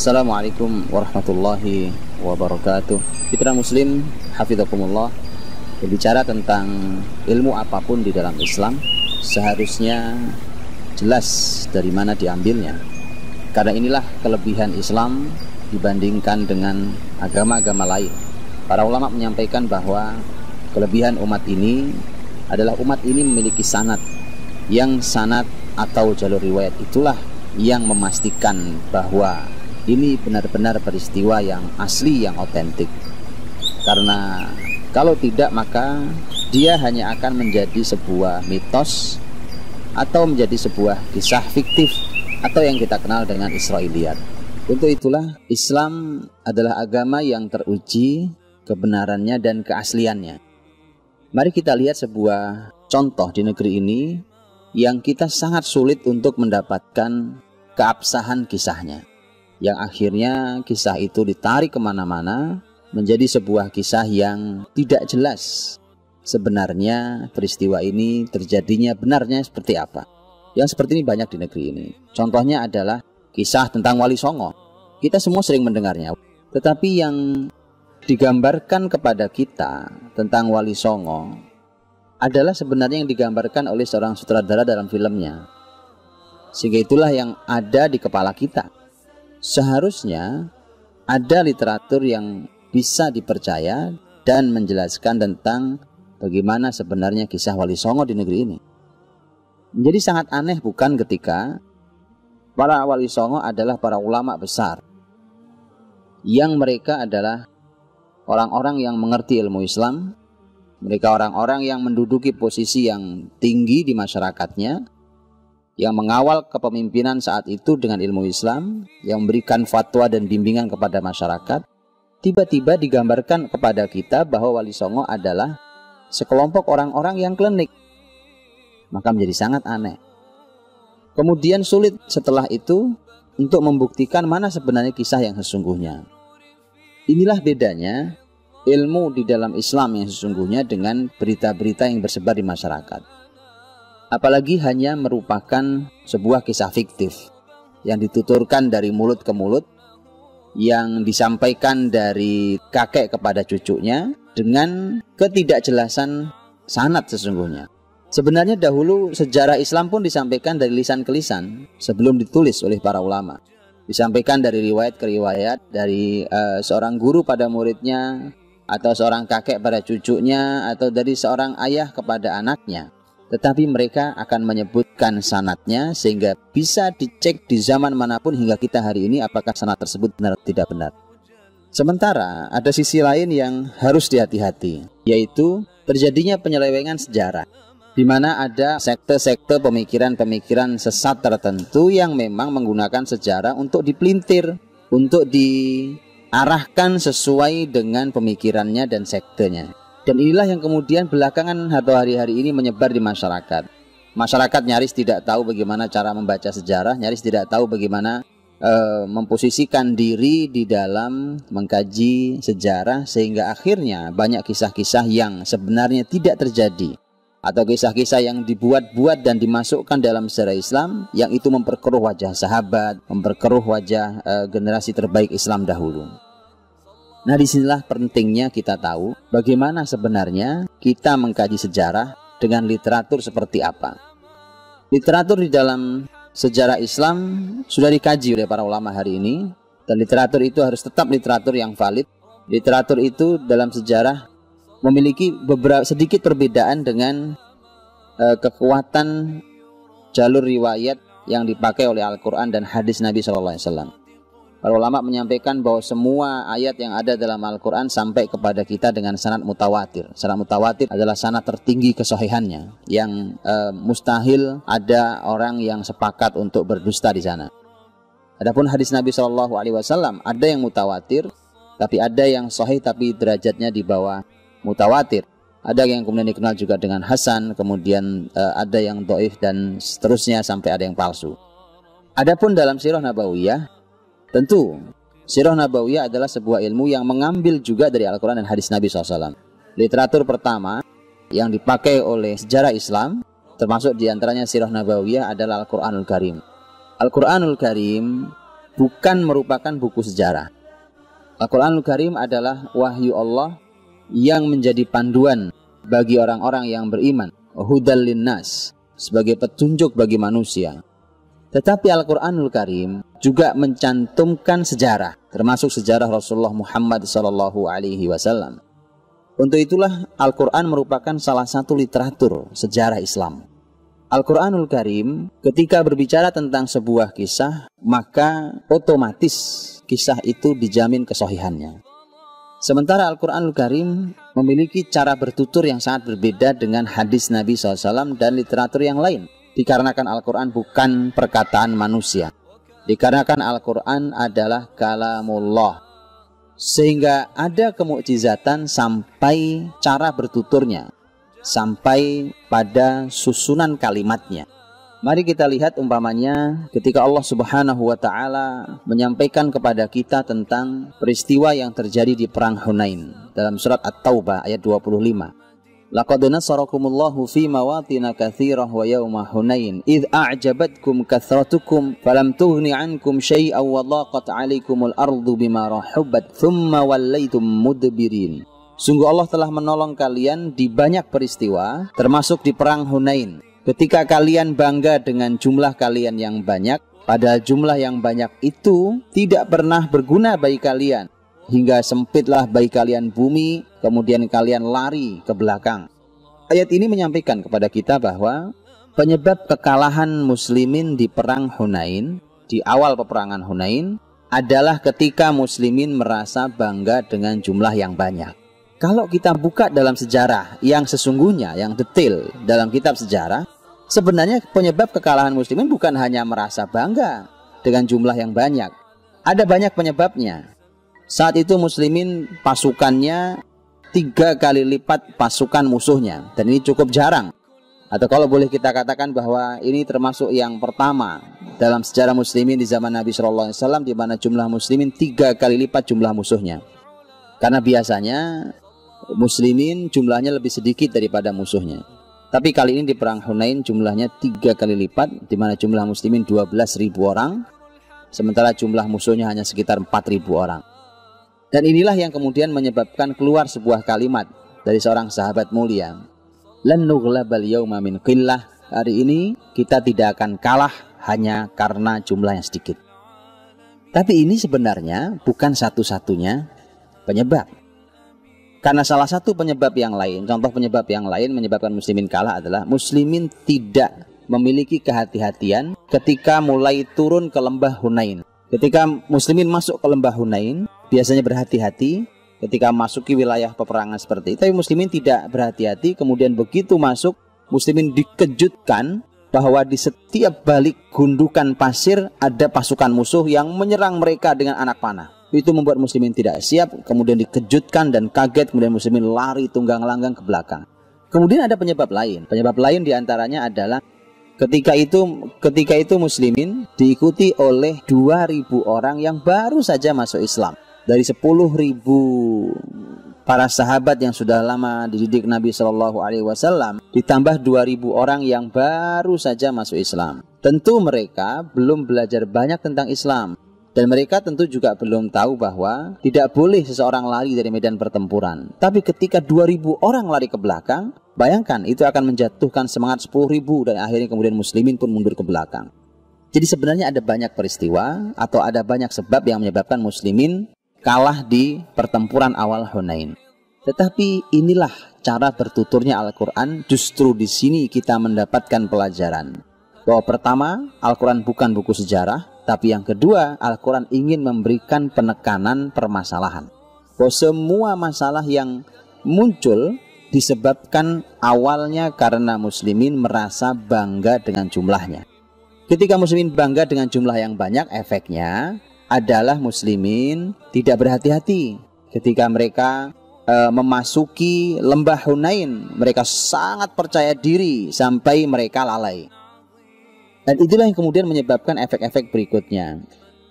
Assalamualaikum warahmatullahi wabarakatuh. Fitra muslim, hafizakumullah. Berbicara tentang ilmu apapun di dalam Islam, seharusnya jelas dari mana diambilnya. Karena inilah kelebihan Islam dibandingkan dengan agama-agama lain. Para ulama menyampaikan bahwa kelebihan umat ini adalah umat ini memiliki sanad. Yang sanad atau jalur riwayat itulah yang memastikan bahwa ini benar-benar peristiwa yang asli, yang otentik. Karena kalau tidak, maka dia hanya akan menjadi sebuah mitos atau menjadi sebuah kisah fiktif atau yang kita kenal dengan Israiliyat. Untuk itulah Islam adalah agama yang teruji kebenarannya dan keasliannya. Mari kita lihat sebuah contoh di negeri ini yang kita sangat sulit untuk mendapatkan keabsahan kisahnya, yang akhirnya kisah itu ditarik kemana-mana menjadi sebuah kisah yang tidak jelas sebenarnya peristiwa ini terjadinya benarnya seperti apa. Yang seperti ini banyak di negeri ini. Contohnya adalah kisah tentang Wali Songo. Kita semua sering mendengarnya, tetapi yang digambarkan kepada kita tentang Wali Songo adalah sebenarnya yang digambarkan oleh seorang sutradara dalam filmnya. Sehingga itulah yang ada di kepala kita. Seharusnya ada literatur yang bisa dipercaya dan menjelaskan tentang bagaimana sebenarnya kisah Wali Songo di negeri ini. Menjadi sangat aneh bukan ketika para Wali Songo adalah para ulama besar, yang mereka adalah orang-orang yang mengerti ilmu Islam, mereka orang-orang yang menduduki posisi yang tinggi di masyarakatnya, yang mengawal kepemimpinan saat itu dengan ilmu Islam, yang memberikan fatwa dan bimbingan kepada masyarakat. Tiba-tiba digambarkan kepada kita bahwa Wali Songo adalah sekelompok orang-orang yang klinik. Maka menjadi sangat aneh. Kemudian sulit setelah itu untuk membuktikan mana sebenarnya kisah yang sesungguhnya. Inilah bedanya ilmu di dalam Islam yang sesungguhnya dengan berita-berita yang bersebar di masyarakat. Apalagi hanya merupakan sebuah kisah fiktif yang dituturkan dari mulut ke mulut, yang disampaikan dari kakek kepada cucunya dengan ketidakjelasan sanad sesungguhnya. Sebenarnya dahulu sejarah Islam pun disampaikan dari lisan ke lisan sebelum ditulis oleh para ulama. Disampaikan dari riwayat ke riwayat, dari seorang guru pada muridnya, atau seorang kakek pada cucunya, atau dari seorang ayah kepada anaknya. Tetapi mereka akan menyebutkan sanadnya sehingga bisa dicek di zaman manapun hingga kita hari ini apakah sanad tersebut benar atau tidak benar. Sementara ada sisi lain yang harus dihati-hati, yaitu terjadinya penyelewengan sejarah, di mana ada sekte-sekte pemikiran-pemikiran sesat tertentu yang memang menggunakan sejarah untuk dipelintir, untuk diarahkan sesuai dengan pemikirannya dan sektenya. Dan inilah yang kemudian belakangan atau hari-hari ini menyebar di masyarakat. Masyarakat nyaris tidak tahu bagaimana cara membaca sejarah, nyaris tidak tahu bagaimana memposisikan diri di dalam mengkaji sejarah, sehingga akhirnya banyak kisah-kisah yang sebenarnya tidak terjadi, atau kisah-kisah yang dibuat-buat dan dimasukkan dalam sejarah Islam, yang itu memperkeruh wajah sahabat, memperkeruh wajah generasi terbaik Islam dahulu. Nah, disinilah pentingnya kita tahu bagaimana sebenarnya kita mengkaji sejarah dengan literatur seperti apa. Literatur di dalam sejarah Islam sudah dikaji oleh para ulama hari ini, dan literatur itu harus tetap literatur yang valid. Literatur itu dalam sejarah memiliki beberapa sedikit perbedaan dengan kekuatan jalur riwayat yang dipakai oleh Al-Quran dan hadis Nabi SAW. Para ulama menyampaikan bahwa semua ayat yang ada dalam Al-Quran sampai kepada kita dengan sanad mutawatir. Sanad mutawatir adalah sanad tertinggi kesahihannya, yang mustahil ada orang yang sepakat untuk berdusta di sana. Adapun hadis Nabi SAW ada yang mutawatir, tapi ada yang sahih tapi derajatnya di bawah mutawatir. Ada yang kemudian dikenal juga dengan hasan, kemudian ada yang dhaif dan seterusnya sampai ada yang palsu. Adapun dalam sirah nabawiyah, tentu sirah nabawiyah adalah sebuah ilmu yang mengambil juga dari Al-Quran dan hadis Nabi SAW. Literatur pertama yang dipakai oleh sejarah Islam, termasuk diantaranya sirah nabawiyah, adalah Al-Quranul Karim. Al-Quranul Karim bukan merupakan buku sejarah. Al-Quranul Karim adalah wahyu Allah yang menjadi panduan bagi orang-orang yang beriman, hudal linnas, sebagai petunjuk bagi manusia. Tetapi Al-Quranul Karim juga mencantumkan sejarah, termasuk sejarah Rasulullah Muhammad SAW. Untuk itulah Al-Quran merupakan salah satu literatur sejarah Islam. Al-Quranul Karim ketika berbicara tentang sebuah kisah, maka otomatis kisah itu dijamin kesohihannya. Sementara Al-Quranul Karim memiliki cara bertutur yang sangat berbeda dengan hadis Nabi SAW dan literatur yang lain. Dikarenakan Al-Quran bukan perkataan manusia. Dikarenakan Al-Quran adalah kalamullah. Sehingga ada kemukjizatan sampai cara bertuturnya, sampai pada susunan kalimatnya. Mari kita lihat umpamanya ketika Allah Subhanahu wa Ta'ala menyampaikan kepada kita tentang peristiwa yang terjadi di perang Hunain dalam surat At-Taubah ayat 25. Laqad nasarakumullahu fi mawatin katsirah wa yawma Hunain idh a'jabatkum kathratukum falam tughni 'ankum syai'an wa dhaqat 'alaikumul ardu bima rahubat thumma wallaitum mudbirin. Sungguh Allah telah menolong kalian di banyak peristiwa, termasuk di perang Hunain. Ketika kalian bangga dengan jumlah kalian yang banyak, padahal jumlah yang banyak itu tidak pernah berguna bagi kalian. Hingga sempitlah bagi kalian bumi, kemudian kalian lari ke belakang. Ayat ini menyampaikan kepada kita bahwa penyebab kekalahan muslimin di perang Hunain, di awal peperangan Hunain, adalah ketika muslimin merasa bangga dengan jumlah yang banyak. Kalau kita buka dalam sejarah yang sesungguhnya, yang detail dalam kitab sejarah, sebenarnya penyebab kekalahan muslimin bukan hanya merasa bangga dengan jumlah yang banyak. Ada banyak penyebabnya. Saat itu muslimin pasukannya 3 kali lipat pasukan musuhnya. Dan ini cukup jarang. Atau kalau boleh kita katakan bahwa ini termasuk yang pertama dalam sejarah muslimin di zaman Nabi SAW, di mana jumlah muslimin 3 kali lipat jumlah musuhnya. Karena biasanya muslimin jumlahnya lebih sedikit daripada musuhnya. Tapi kali ini di perang Hunain jumlahnya 3 kali lipat, di mana jumlah muslimin 12.000 orang, sementara jumlah musuhnya hanya sekitar 4.000 orang. Dan inilah yang kemudian menyebabkan keluar sebuah kalimat dari seorang sahabat mulia. Lan nughlabal yauma min qillah. Hari ini kita tidak akan kalah hanya karena jumlah yang sedikit. Tapi ini sebenarnya bukan satu-satunya penyebab. Karena salah satu penyebab yang lain, contoh penyebab yang lain menyebabkan muslimin kalah adalah muslimin tidak memiliki kehati-hatian ketika mulai turun ke lembah Hunain. Ketika muslimin masuk ke lembah Hunain, biasanya berhati-hati ketika masuki wilayah peperangan seperti itu. Tapi muslimin tidak berhati-hati, kemudian begitu masuk, muslimin dikejutkan bahwa di setiap balik gundukan pasir ada pasukan musuh yang menyerang mereka dengan anak panah. Itu membuat muslimin tidak siap, kemudian dikejutkan dan kaget, kemudian muslimin lari tunggang langgang ke belakang. Kemudian ada penyebab lain. Penyebab lain diantaranya adalah ketika itu muslimin diikuti oleh 2.000 orang yang baru saja masuk Islam. Dari 10.000 para sahabat yang sudah lama dididik Nabi SAW, ditambah 2.000 orang yang baru saja masuk Islam. Tentu mereka belum belajar banyak tentang Islam. Dan mereka tentu juga belum tahu bahwa tidak boleh seseorang lari dari medan pertempuran. Tapi ketika 2.000 orang lari ke belakang, bayangkan itu akan menjatuhkan semangat 10.000 dan akhirnya kemudian muslimin pun mundur ke belakang. Jadi sebenarnya ada banyak peristiwa atau ada banyak sebab yang menyebabkan muslimin kalah di pertempuran awal Hunain. Tetapi inilah cara bertuturnya Al-Quran. Justru di sini kita mendapatkan pelajaran bahwa pertama, Al-Quran bukan buku sejarah. Tapi yang kedua, Al-Quran ingin memberikan penekanan permasalahan. Bahwa semua masalah yang muncul disebabkan awalnya karena muslimin merasa bangga dengan jumlahnya. Ketika muslimin bangga dengan jumlah yang banyak, efeknya adalah muslimin tidak berhati-hati. Ketika mereka memasuki lembah Hunain, mereka sangat percaya diri sampai mereka lalai. Dan itulah yang kemudian menyebabkan efek-efek berikutnya.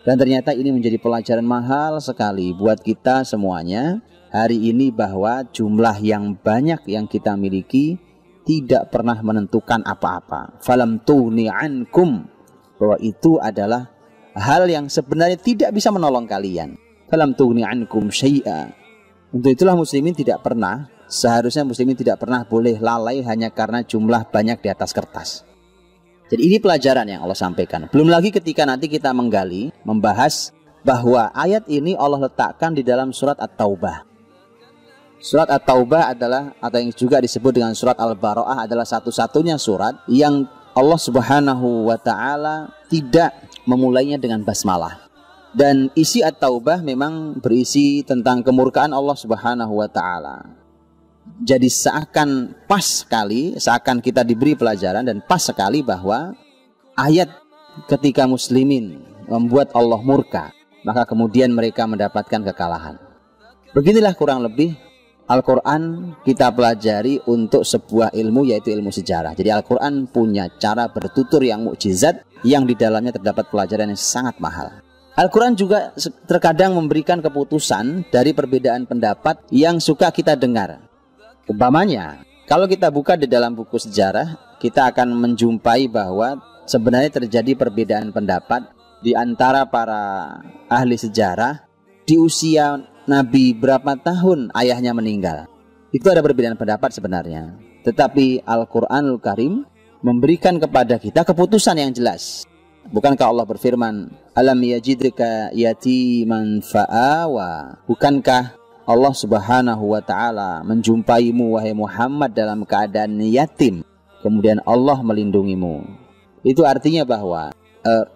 Dan ternyata ini menjadi pelajaran mahal sekali buat kita semuanya hari ini, bahwa jumlah yang banyak yang kita miliki tidak pernah menentukan apa-apa. Falam tughni ankum, bahwa itu adalah hal yang sebenarnya tidak bisa menolong kalian. Falam tughni ankum syai'a. Untuk itulah muslimin tidak pernah, seharusnya muslimin tidak pernah boleh lalai hanya karena jumlah banyak di atas kertas. Jadi ini pelajaran yang Allah sampaikan. Belum lagi ketika nanti kita menggali, membahas bahwa ayat ini Allah letakkan di dalam surat At-Taubah. Surat At-Taubah adalah, atau yang juga disebut dengan surat Al-Bara'ah, adalah satu-satunya surat yang Allah Subhanahu wa ta'ala tidak memulainya dengan basmalah. Dan isi At-Taubah memang berisi tentang kemurkaan Allah Subhanahu wa ta'ala. Jadi seakan pas sekali, seakan kita diberi pelajaran dan pas sekali bahwa ayat ketika muslimin membuat Allah murka, maka kemudian mereka mendapatkan kekalahan. Beginilah kurang lebih Al-Quran kita pelajari untuk sebuah ilmu, yaitu ilmu sejarah. Jadi Al-Quran punya cara bertutur yang mukjizat, yang di dalamnya terdapat pelajaran yang sangat mahal. Al-Quran juga terkadang memberikan keputusan dari perbedaan pendapat yang suka kita dengar. Umpamanya, kalau kita buka di dalam buku sejarah, kita akan menjumpai bahwa sebenarnya terjadi perbedaan pendapat di antara para ahli sejarah di usia Nabi berapa tahun ayahnya meninggal. Itu ada perbedaan pendapat sebenarnya. Tetapi Al-Quranul Karim memberikan kepada kita keputusan yang jelas. Bukankah Allah berfirman, Alam yajidrika yatiman fa'awa? Bukankah Allah Subhanahu wa ta'ala menjumpaimu wahai Muhammad dalam keadaan yatim, kemudian Allah melindungimu? Itu artinya bahwa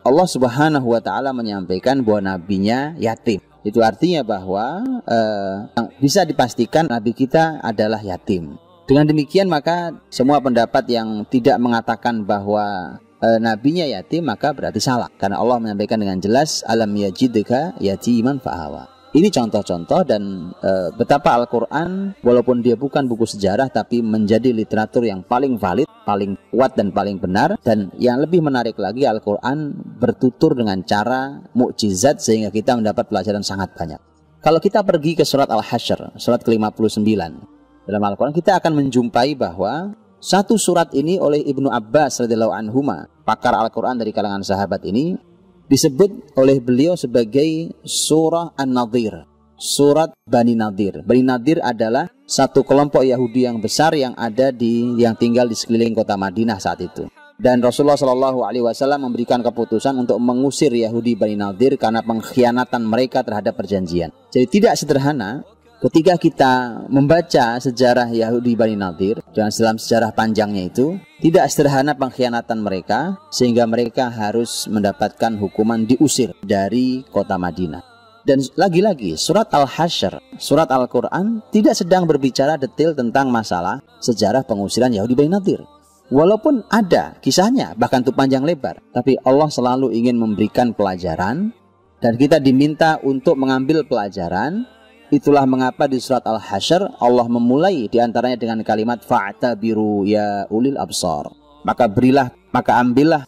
Allah Subhanahu wa ta'ala menyampaikan bahwa nabinya yatim. Itu artinya bahwa bisa dipastikan nabi kita adalah yatim. Dengan demikian maka semua pendapat yang tidak mengatakan bahwa nabinya yatim maka berarti salah, karena Allah menyampaikan dengan jelas, Alam yajidka yatiman fa'awa. Ini contoh-contoh dan betapa Al-Quran walaupun dia bukan buku sejarah tapi menjadi literatur yang paling valid, paling kuat dan paling benar. Dan yang lebih menarik lagi, Al-Quran bertutur dengan cara mukjizat sehingga kita mendapat pelajaran sangat banyak. Kalau kita pergi ke surat Al-Hasyr, surat ke-59 dalam Al-Quran, kita akan menjumpai bahwa satu surat ini oleh Ibnu Abbas radhiyallahu anhuma, pakar Al-Quran dari kalangan sahabat ini, disebut oleh beliau sebagai surah An-Nadhir, surat Bani Nadir. Bani Nadir adalah satu kelompok Yahudi yang besar yang ada yang tinggal di sekeliling kota Madinah saat itu. Dan Rasulullah SAW memberikan keputusan untuk mengusir Yahudi Bani Nadir karena pengkhianatan mereka terhadap perjanjian. Jadi tidak sederhana ketika kita membaca sejarah Yahudi Bani Nadir dan dalam sejarah panjangnya itu, tidak sederhana pengkhianatan mereka sehingga mereka harus mendapatkan hukuman diusir dari kota Madinah. Dan lagi-lagi surat Al-Hasyr, surat Al-Quran tidak sedang berbicara detail tentang masalah sejarah pengusiran Yahudi Bani Nadir. Walaupun ada kisahnya, bahkan itu panjang lebar, tapi Allah selalu ingin memberikan pelajaran dan kita diminta untuk mengambil pelajaran. Itulah mengapa di surat Al-Hasyr Allah memulai diantaranya dengan kalimat fa'tabiru ya ulil absar. Maka ambillah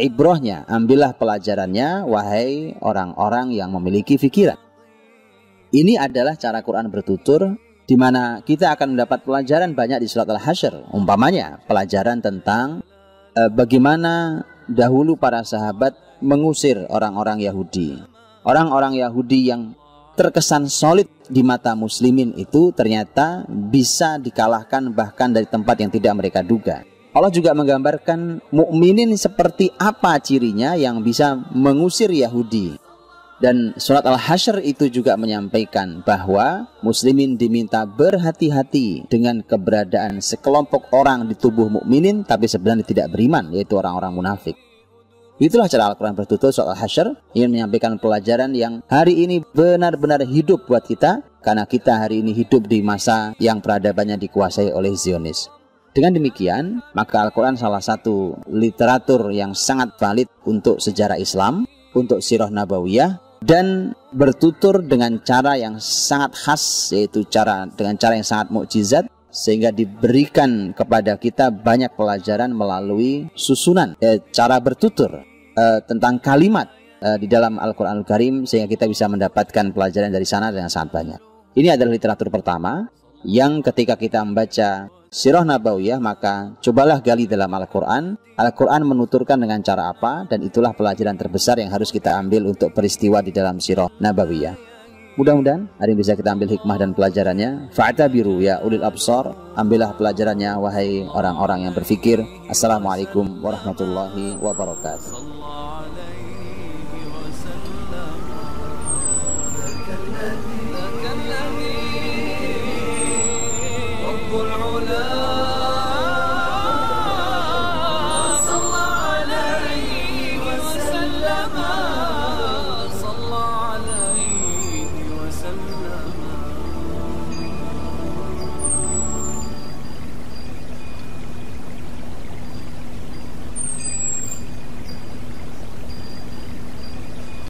ibrahnya, ambillah pelajarannya wahai orang-orang yang memiliki pikiran. Ini adalah cara Quran bertutur, di mana kita akan mendapat pelajaran banyak di surat Al-Hasyr. Umpamanya pelajaran tentang bagaimana dahulu para sahabat mengusir orang-orang Yahudi. Orang-orang Yahudi yang terkesan solid di mata muslimin itu ternyata bisa dikalahkan bahkan dari tempat yang tidak mereka duga. Allah juga menggambarkan mukminin seperti apa cirinya yang bisa mengusir Yahudi. Dan surat Al-Hasyr itu juga menyampaikan bahwa muslimin diminta berhati-hati dengan keberadaan sekelompok orang di tubuh mukminin tapi sebenarnya tidak beriman, yaitu orang-orang munafik. Itulah cara Al-Quran bertutur surat Al-Hasyr, ingin menyampaikan pelajaran yang hari ini benar-benar hidup buat kita, karena kita hari ini hidup di masa yang peradabannya dikuasai oleh Zionis. Dengan demikian, maka Al-Quran salah satu literatur yang sangat valid untuk sejarah Islam, untuk sirah nabawiyah, dan bertutur dengan cara yang sangat khas, yaitu dengan cara yang sangat mukjizat, sehingga diberikan kepada kita banyak pelajaran melalui susunan cara bertutur tentang kalimat di dalam Al-Quranul Karim, sehingga kita bisa mendapatkan pelajaran dari sana yang sangat banyak. Ini adalah literatur pertama yang ketika kita membaca sirah nabawiyah, maka cobalah gali dalam Al-Quran. Al-Quran menuturkan dengan cara apa, dan itulah pelajaran terbesar yang harus kita ambil untuk peristiwa di dalam sirah nabawiyah. Mudah-mudahan hari ini bisa kita ambil hikmah dan pelajarannya. Fa'tabiru ya ulil absar, ambillah pelajarannya wahai orang-orang yang berfikir. Assalamualaikum warahmatullahi wabarakatuh.